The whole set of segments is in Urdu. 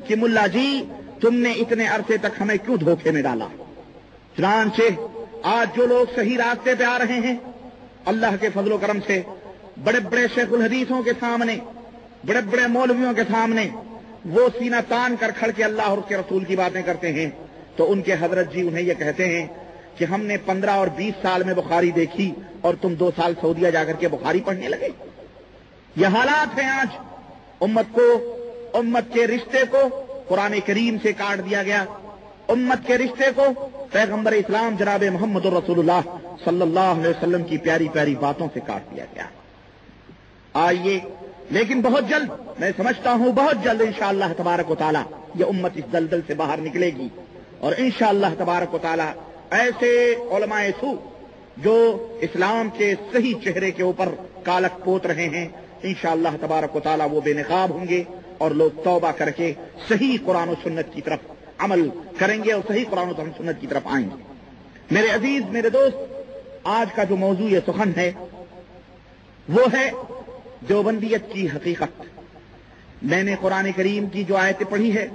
کہ ملا جی تم نے اتنے عرصے تک ہمیں کیوں دھوکے میں ڈالا. چنانچہ آج جو لوگ صحیح راستے پہ آ رہے ہیں اللہ کے فضل و کرم سے بڑے بڑے شیخ الحدیثوں کے سامنے, بڑے بڑے مولویوں کے سامنے وہ سینہ تان کر کھڑ کے اللہ اور اس کے رسول کی باتیں کرتے ہیں تو ان کے حضرت جی انہیں یہ کہتے ہیں کہ ہم نے 15 اور 20 سال میں بخاری دیکھی اور تم 2 سال سعودیہ جا کر کے بخاری پڑھنے لگے. یہ حالات ہیں آج. امت کے رشتے کو قرآن کریم سے کاٹ دیا گیا. امت کے رشتے کو پیغمبر اسلام جناب محمد رسول اللہ صلی اللہ علیہ وسلم کی پیاری پیاری باتوں سے کاٹ دیا گیا. آئیے لیکن بہت جلد, میں سمجھتا ہوں بہت جلد انشاءاللہ تبارک و تعالی یہ امت اس دلدل سے باہر نکلے گی اور انشاءاللہ تبارک و تعالی ایسے علماء سو جو اسلام کے صحیح چہرے کے اوپر کالک پوت رہے ہیں انشاءاللہ تبارک و تعالی وہ بے نقاب ہوں گے اور لوگ توبہ کر کے صحیح قرآن و سنت کی طرف عمل کریں گے اور صحیح قرآن و سنت کی طرف آئیں گے. میرے عزیز, میرے دوست, آج کا جو موضوع یہ سخن ہے وہ ہے دیوبندیت کی حقیقت. میں نے قرآن کریم کی جو آیتیں پڑھی ہے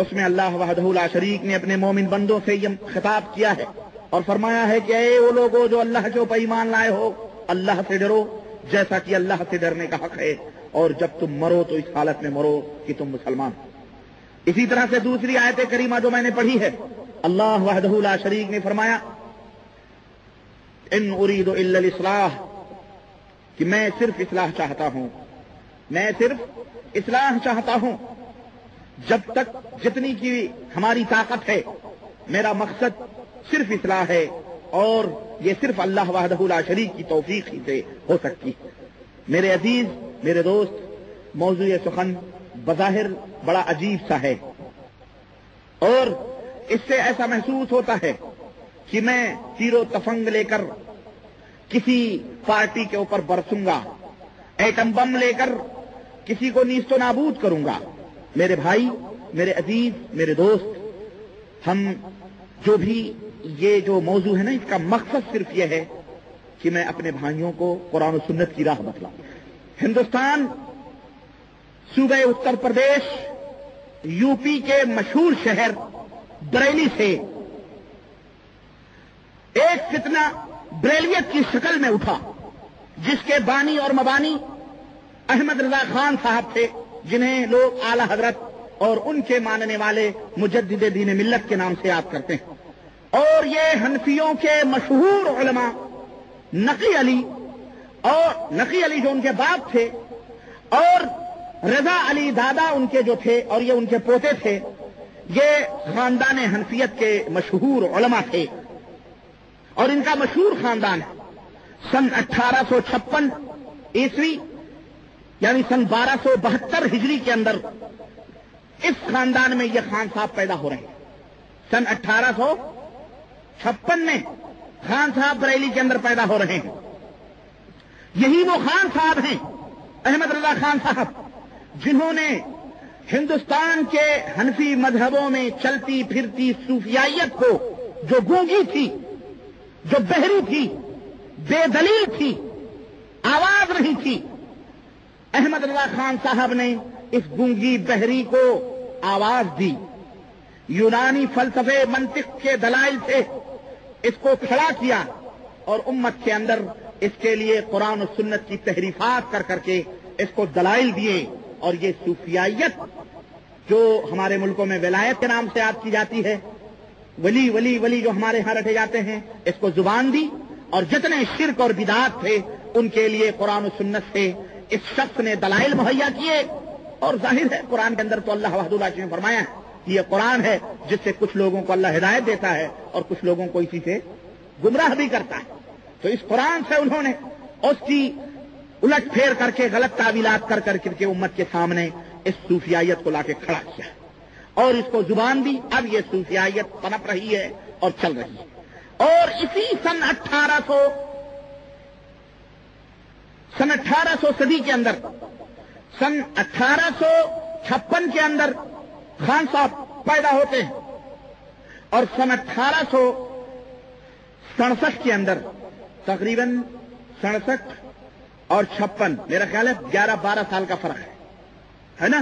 اس میں اللہ وحدہ لا شریک نے اپنے مومن بندوں سے یہ خطاب کیا ہے اور فرمایا ہے کہ اے وہ لوگوں جو اللہ کے اوپر ایمان لائے ہو اللہ سے ڈرو جیسا کہ اللہ سے ڈرنے کا حق ہے, اور جب تم مرو تو اس حالت میں مرو کہ تم مسلمان. اسی طرح سے دوسری آیت کریمہ جو میں نے پڑھی ہے اللہ وحدہ لا شریک نے فرمایا ان اريد الا الاصلاح, کہ میں صرف اصلاح چاہتا ہوں, میں صرف اصلاح چاہتا ہوں. جب تک جتنی کی ہماری طاقت ہے میرا مقصد صرف اصلاح ہے اور یہ صرف اللہ وحدہ لا شریک کی توفیق ہی سے ہو سکتی ہے. میرے عزیز, میرے دوست, موضوع سخن بظاہر بڑا عجیب سا ہے اور اس سے ایسا محسوس ہوتا ہے کہ میں تیر و تفنگ لے کر کسی پارٹی کے اوپر برسوں گا, ایٹم بم لے کر کسی کو نیست و نابود کروں گا. میرے بھائی, میرے عزیز, میرے دوست, ہم جو بھی یہ جو موضوع ہے نا اس کا مقصد صرف یہ ہے کہ میں اپنے بھائیوں کو قرآن و سنت کی راہ بتلاؤں. ہندوستان صوبہ اتر پردیش یو پی کے مشہور شہر بریلی سے ایک فتنہ بریلیت کی شکل میں اٹھا جس کے بانی اور مبانی احمد رضا خان صاحب تھے جنہیں لوگ اعلی حضرت اور ان کے ماننے والے مجدد دین ملت کے نام سے یاد کرتے ہیں. اور یہ حنفیوں کے مشہور علماء نقی علی جو ان کے باپ تھے اور رضا علی دادا ان کے جو تھے اور یہ ان کے پوتے تھے, یہ خاندان حنفیت کے مشہور علماء تھے اور ان کا مشہور خاندان ہے. سن 1856 عیسوی یعنی سن 1272 ہجری کے اندر اس خاندان میں یہ خان صاحب پیدا ہو رہے ہیں. سن 1856 میں خان صاحب بریلی کے اندر پیدا ہو رہے ہیں. یہی وہ خان صاحب ہیں احمد رضا خان صاحب جنہوں نے ہندوستان کے حنفی مذہبوں میں چلتی پھرتی صوفیائیت کو جو گونگی تھی, جو بہری تھی, بے دلیل تھی, آواز نہیں تھی, احمد رضا خان صاحب نے اس گونگی بہری کو آواز دی. یونانی فلسفے منطق کے دلائل سے اس کو کھڑا کیا اور امت کے اندر اس کے لیے قرآن و سنت کی تحریفات کر کر کے اس کو دلائل دیے. اور یہ صوفیائیت جو ہمارے ملکوں میں ولایت کے نام سے یاد کی جاتی ہے, ولی ولی ولی جو ہمارے ہاں رٹے جاتے ہیں, اس کو زبان دی اور جتنے شرک اور بدعات تھے ان کے لیے قرآن و سنت سے اس شخص نے دلائل مہیا کیے. اور ظاہر ہے قرآن کے اندر تو اللہ وحدہ لا شریک نے فرمایا ہے کہ یہ قرآن ہے جس سے کچھ لوگوں کو اللہ ہدایت دیتا ہے اور کچھ لوگوں کو اسی سے گمراہ بھی کرتا ہے. تو اس قرآن سے انہوں نے اس کی الٹ پھیر کر کے غلط تعویلات کر کر کے امت کے سامنے اس صوفیائیت کو لا کے کھڑا کیا اور اس کو زبان دی. اب یہ صوفیائیت پنپ رہی ہے اور چل رہی ہے. اور اسی سن 1800 صدی کے اندر سن 1856 کے اندر خان صاحب پیدا ہوتے ہیں اور سن 1867 کے اندر تقریباً 67 اور 56 میرا خیال ہے 11-12 سال کا فرق ہے نا.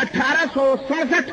1867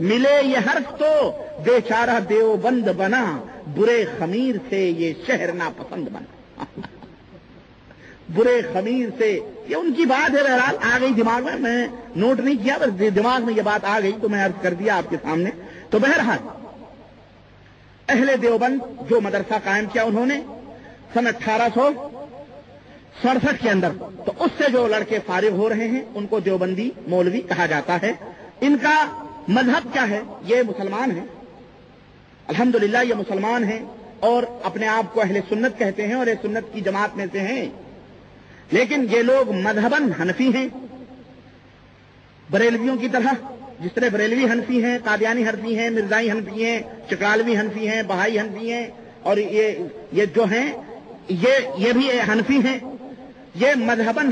ملے یہ حرف تو بیچارہ دیوبند بنا، برے خمیر سے یہ شہر ناپسند بنا۔ برے خمیر سے، یہ ان کی بات ہے، بہرحال آ گئی دماغ میں نوٹ نہیں کیا، بس دماغ میں یہ بات آ گئی تو میں عرض کر دیا آپ کے سامنے۔ تو بہرحال اہل دیوبند جو مدرسہ قائم کیا انہوں نے سن 1867 کے اندر، تو اس سے جو لڑکے فارغ ہو رہے ہیں ان کو دیوبندی مولوی کہا جاتا ہے۔ ان کا مذہب کیا ہے؟ یہ مسلمان ہیں، الحمدللہ یہ مسلمان ہیں اور اپنے آپ کو اہل سنت کہتے ہیں اور یہ سنت کی جماعت میں سے ہیں، لیکن یہ لوگ مذہباً حنفی ہیں، بریلویوں کی طرح، جس طرح بریلوی حنفی ہیں، قادیانی حنفی ہیں، مرزائی حنفی ہیں، چکالوی حنفی ہیں، بہائی حنفی ہیں، اور یہ جو ہیں یہ بھی حنفی ہیں، یہ مذہباً